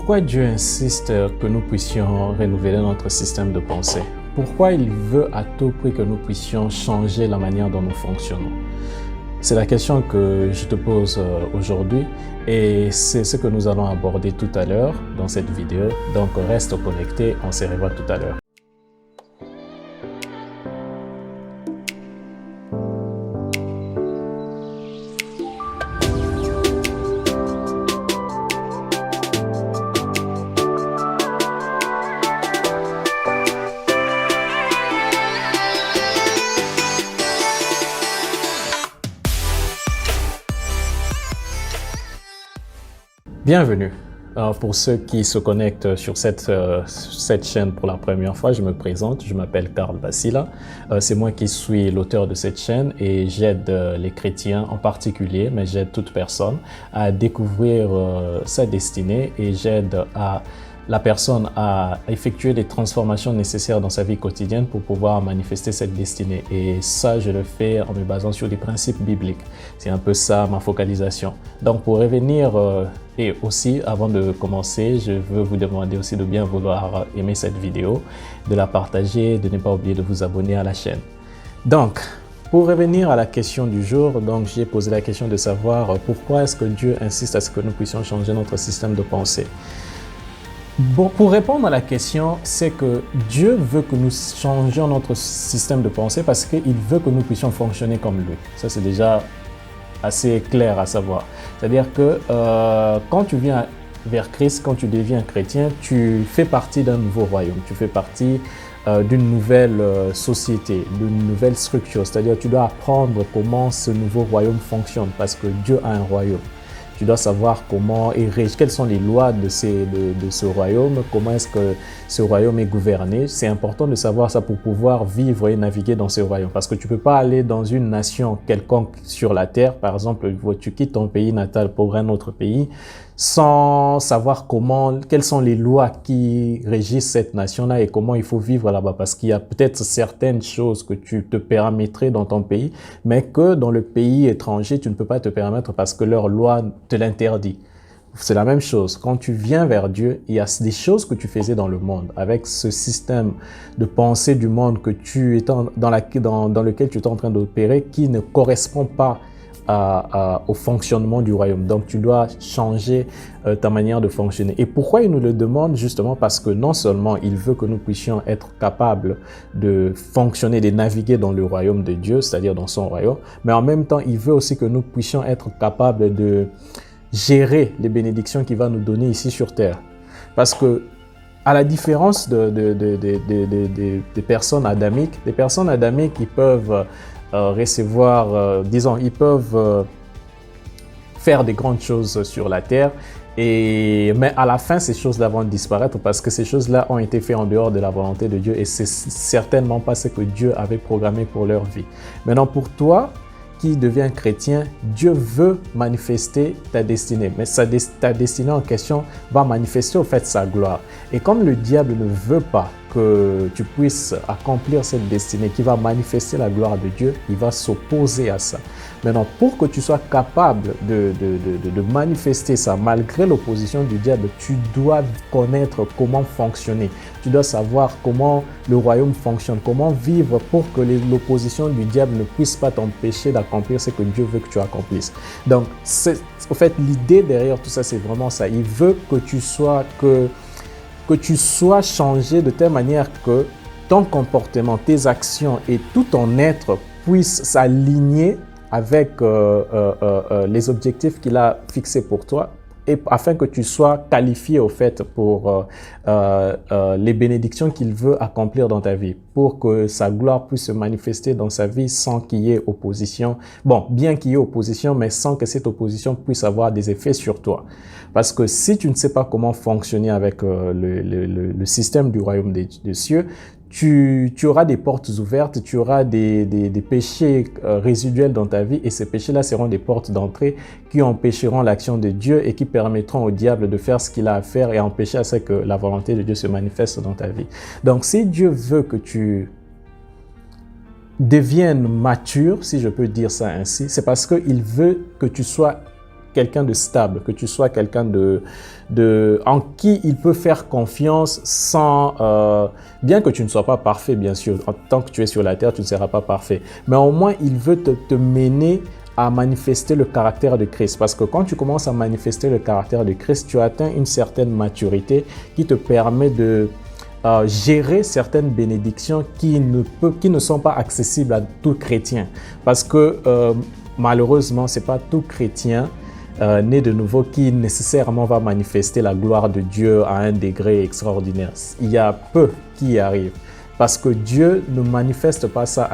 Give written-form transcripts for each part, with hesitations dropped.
Pourquoi Dieu insiste que nous puissions renouveler notre système de pensée? Pourquoi il veut à tout prix que nous puissions changer la manière dont nous fonctionnons? C'est la question que je te pose aujourd'hui et c'est ce que nous allons aborder tout à l'heure dans cette vidéo. Donc reste connecté, on se revoit tout à l'heure. Bienvenue. Pour ceux qui se connectent sur cette chaîne pour la première fois, je me présente, je m'appelle Karl Basila. C'est moi qui suis l'auteur de cette chaîne et j'aide les chrétiens en particulier, mais j'aide toute personne à découvrir sa destinée et j'aide la personne à effectuer les transformations nécessaires dans sa vie quotidienne pour pouvoir manifester cette destinée. Et ça, je le fais en me basant sur des principes bibliques. C'est un peu ça ma focalisation. Donc pour revenir, et aussi avant de commencer, je veux vous demander aussi de bien vouloir aimer cette vidéo, de la partager, de ne pas oublier de vous abonner à la chaîne. Donc, pour revenir à la question du jour, donc j'ai posé la question de savoir pourquoi est-ce que Dieu insiste à ce que nous puissions changer notre système de pensée. Bon, pour répondre à la question, c'est que Dieu veut que nous changions notre système de pensée parce qu'il veut que nous puissions fonctionner comme lui. Ça, c'est déjà assez clair à savoir. C'est-à-dire que quand tu viens vers Christ, quand tu deviens chrétien, tu fais partie d'un nouveau royaume. Tu fais partie d'une nouvelle société, d'une nouvelle structure. C'est-à-dire que tu dois apprendre comment ce nouveau royaume fonctionne parce que Dieu a un royaume. Tu dois savoir comment il régit, quelles sont les lois de ce royaume, comment est-ce que ce royaume est gouverné. C'est important de savoir ça pour pouvoir vivre et naviguer dans ce royaume. Parce que tu ne peux pas aller dans une nation quelconque sur la terre, par exemple, tu quittes ton pays natal pour un autre pays, sans savoir quelles sont les lois qui régissent cette nation-là et comment il faut vivre là-bas. Parce qu'il y a peut-être certaines choses que tu te permettrais dans ton pays, mais que dans le pays étranger, tu ne peux pas te permettre parce que leur loi te l'interdit. C'est la même chose. Quand tu viens vers Dieu, il y a des choses que tu faisais dans le monde, avec ce système de pensée du monde que tu es dans lequel tu es en train d'opérer, qui ne correspond pas au fonctionnement du royaume. Donc, tu dois changer ta manière de fonctionner. Et pourquoi il nous le demande? Justement parce que non seulement il veut que nous puissions être capables de fonctionner, de naviguer dans le royaume de Dieu, c'est-à-dire dans son royaume, mais en même temps, il veut aussi que nous puissions être capables de gérer les bénédictions qu'il va nous donner ici sur terre. Parce que, à la différence des personnes adamiques, ils peuvent recevoir, ils peuvent faire des grandes choses sur la terre, mais à la fin, ces choses-là vont disparaître parce que ces choses-là ont été faites en dehors de la volonté de Dieu et c'est certainement pas ce que Dieu avait programmé pour leur vie. Maintenant, pour toi qui deviens chrétien, Dieu veut manifester ta destinée, mais ta destinée en question va manifester au fait sa gloire. Et comme le diable ne veut pas que tu puisses accomplir cette destinée qui va manifester la gloire de Dieu, il va s'opposer à ça. Maintenant, pour que tu sois capable de manifester ça, malgré l'opposition du diable, tu dois connaître comment fonctionner. Tu dois savoir comment le royaume fonctionne, comment vivre pour que l'opposition du diable ne puisse pas t'empêcher d'accomplir ce que Dieu veut que tu accomplisses. Donc, en fait, l'idée derrière tout ça, c'est vraiment ça. Il veut que tu sois changé de telle manière que ton comportement, tes actions et tout ton être puissent s'aligner avec les objectifs qu'il a fixés pour toi et afin que tu sois qualifié au fait pour les bénédictions qu'il veut accomplir dans ta vie, pour que sa gloire puisse se manifester dans sa vie sans qu'il y ait opposition. Bon, bien qu'il y ait opposition, mais sans que cette opposition puisse avoir des effets sur toi. Parce que si tu ne sais pas comment fonctionner avec le système du royaume des cieux, tu auras des portes ouvertes, tu auras des péchés résiduels dans ta vie et ces péchés-là seront des portes d'entrée qui empêcheront l'action de Dieu et qui permettront au diable de faire ce qu'il a à faire et empêcher à ce que la volonté de Dieu se manifeste dans ta vie. Donc, si Dieu veut que tu deviennes mature, si je peux dire ça ainsi, c'est parce qu'il veut que tu sois quelqu'un de stable, que tu sois quelqu'un en qui il peut faire confiance sans... bien que tu ne sois pas parfait, bien sûr. Tant que tu es sur la terre, tu ne seras pas parfait. Mais au moins, il veut te mener à manifester le caractère de Christ. Parce que quand tu commences à manifester le caractère de Christ, tu atteins une certaine maturité qui te permet de gérer certaines bénédictions qui ne sont pas accessibles à tout chrétien. Parce que malheureusement, ce n'est pas tout chrétien né de nouveau qui nécessairement va manifester la gloire de Dieu à un degré extraordinaire. Il y a peu qui y arrivent. Parce que Dieu ne manifeste pas ça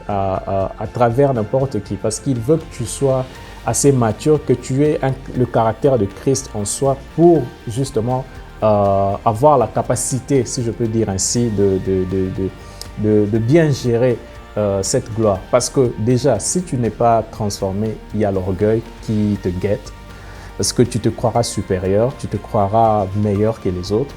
à travers n'importe qui. Parce qu'il veut que tu sois assez mature, que tu aies le caractère de Christ en soi pour justement avoir la capacité, si je peux dire ainsi, de bien gérer cette gloire. Parce que déjà, si tu n'es pas transformé, il y a l'orgueil qui te guette. Parce que tu te croiras supérieur, tu te croiras meilleur que les autres.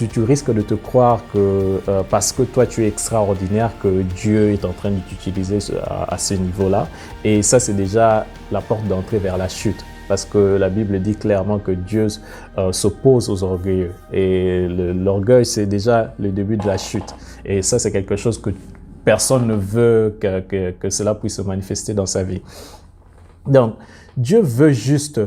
Tu risques de te croire que parce que toi tu es extraordinaire, que Dieu est en train de t'utiliser à ce niveau-là. Et ça, c'est déjà la porte d'entrée vers la chute. Parce que la Bible dit clairement que Dieu s'oppose aux orgueilleux. Et l'orgueil, c'est déjà le début de la chute. Et ça, c'est quelque chose que personne ne veut que cela puisse se manifester dans sa vie. Donc, Dieu veut juste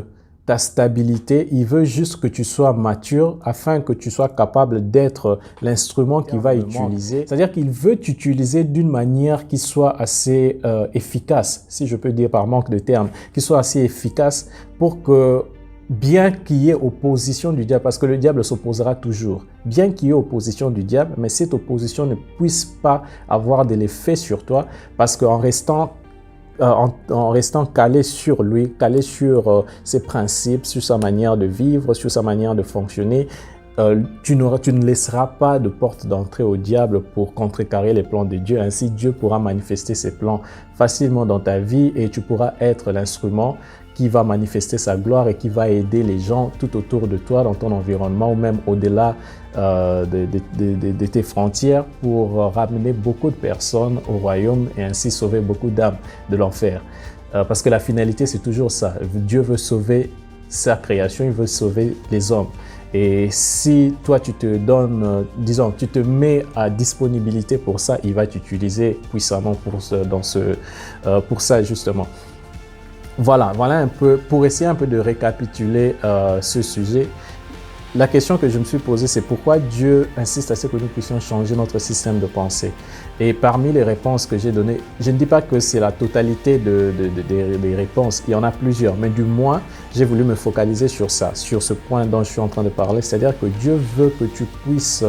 ta stabilité, il veut juste que tu sois mature afin que tu sois capable d'être l'instrument qu'il va utiliser. C'est-à-dire qu'il veut t'utiliser d'une manière qui soit assez efficace, si je peux dire par manque de termes, qui soit assez efficace pour que, bien qu'il y ait opposition du diable, parce que le diable s'opposera toujours, bien qu'il y ait opposition du diable, mais cette opposition ne puisse pas avoir de l'effet sur toi, parce qu'en restant calé sur lui, calé sur ses principes, sur sa manière de vivre, sur sa manière de fonctionner, tu ne laisseras pas de porte d'entrée au diable pour contrecarrer les plans de Dieu. Ainsi, Dieu pourra manifester ses plans facilement dans ta vie et tu pourras être l'instrument qui va manifester sa gloire et qui va aider les gens tout autour de toi, dans ton environnement ou même au-delà de tes frontières pour ramener beaucoup de personnes au royaume et ainsi sauver beaucoup d'âmes de l'enfer. Parce que la finalité, c'est toujours ça. Dieu veut sauver sa création, il veut sauver les hommes. Et si toi, tu te donnes, disons, tu te mets à disponibilité pour ça, il va t'utiliser puissamment pour ça justement. Voilà un peu, pour essayer un peu de récapituler ce sujet. La question que je me suis posée, c'est pourquoi Dieu insiste à ce que nous puissions changer notre système de pensée. Et parmi les réponses que j'ai données, je ne dis pas que c'est la totalité des réponses, il y en a plusieurs, mais du moins, j'ai voulu me focaliser sur ça, sur ce point dont je suis en train de parler, c'est-à-dire que Dieu veut que tu puisses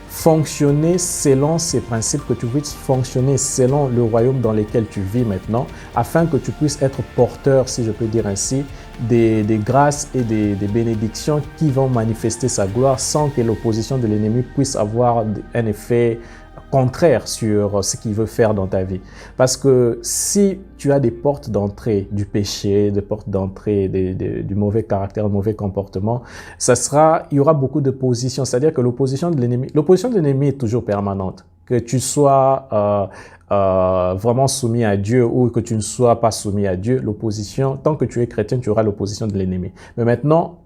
fonctionner selon ses principes, que tu puisses fonctionner selon le royaume dans lequel tu vis maintenant, afin que tu puisses être porteur, si je peux dire ainsi, des grâces et des bénédictions qui vont manifester sa gloire sans que l'opposition de l'ennemi puisse avoir un effet contraire sur ce qu'il veut faire dans ta vie. Parce que si tu as des portes d'entrée du péché, des portes d'entrée du mauvais caractère, du mauvais comportement, il y aura beaucoup d'opposition. C'est-à-dire que l'opposition de l'ennemi est toujours permanente. Que tu sois vraiment soumis à Dieu ou que tu ne sois pas soumis à Dieu, l'opposition, tant que tu es chrétien, tu auras l'opposition de l'ennemi. Mais maintenant,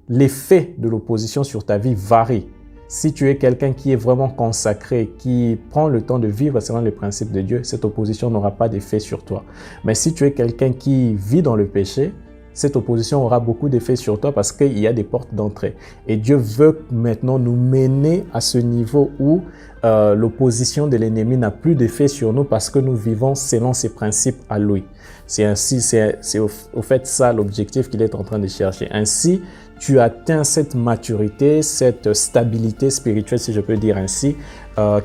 l'effet de l'opposition sur ta vie varie. Si tu es quelqu'un qui est vraiment consacré, qui prend le temps de vivre selon les principes de Dieu, cette opposition n'aura pas d'effet sur toi. Mais si tu es quelqu'un qui vit dans le péché, cette opposition aura beaucoup d'effet sur toi parce qu'il y a des portes d'entrée. Et Dieu veut maintenant nous mener à ce niveau où l'opposition de l'ennemi n'a plus d'effet sur nous parce que nous vivons selon ses principes à lui. C'est au fait ça l'objectif qu'il est en train de chercher. Ainsi, tu atteins cette maturité, cette stabilité spirituelle, si je peux dire ainsi,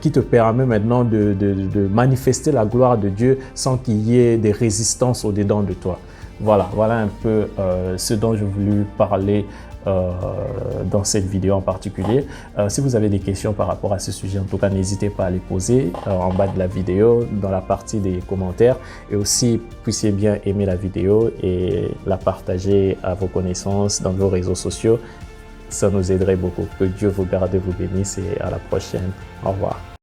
qui te permet maintenant de manifester la gloire de Dieu sans qu'il y ait des résistances au-dedans de toi. Voilà un peu ce dont je voulais parler dans cette vidéo en particulier. Si vous avez des questions par rapport à ce sujet, en tout cas, n'hésitez pas à les poser en bas de la vidéo, dans la partie des commentaires. Et aussi, puissiez bien aimer la vidéo et la partager à vos connaissances dans vos réseaux sociaux. Ça nous aiderait beaucoup. Que Dieu vous garde et vous bénisse et à la prochaine. Au revoir.